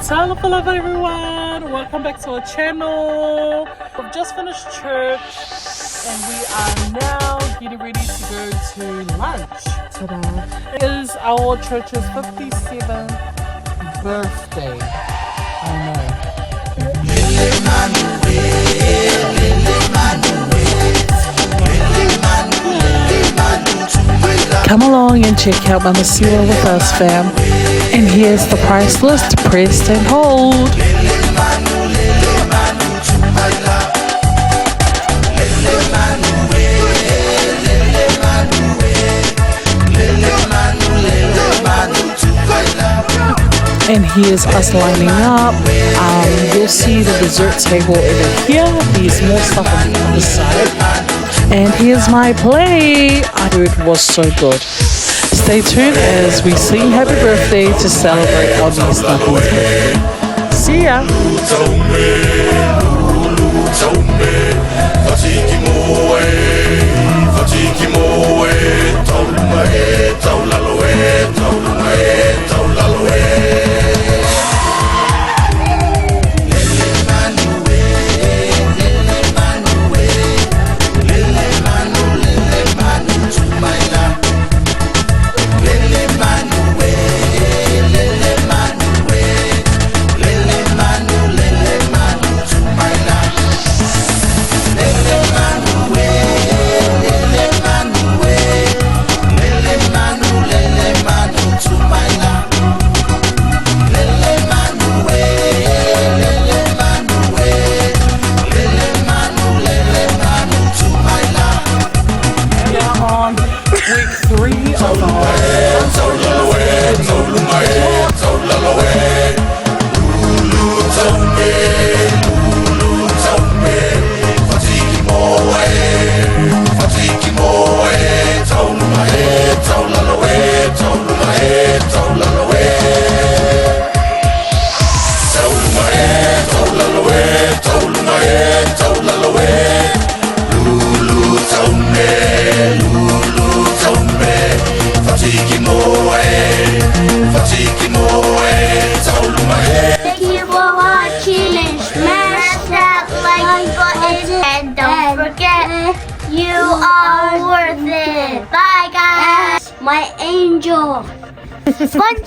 Hello everyone, welcome back to our channel. We've just finished church and we are now getting ready to go to lunch. It is our church's 57th birthday. I know. Come along and check out Mama Sila with us, fam. And here's the price list, press and hold. And here's us lining up. You'll see the dessert table over here. There's more stuff on the other side. And here's my plate. I heard it was so good. Stay tuned as we sing happy birthday to celebrate our niece Naki's birthday. See ya! And don't forget, you are worth it. Bye, guys. My angel. Fun,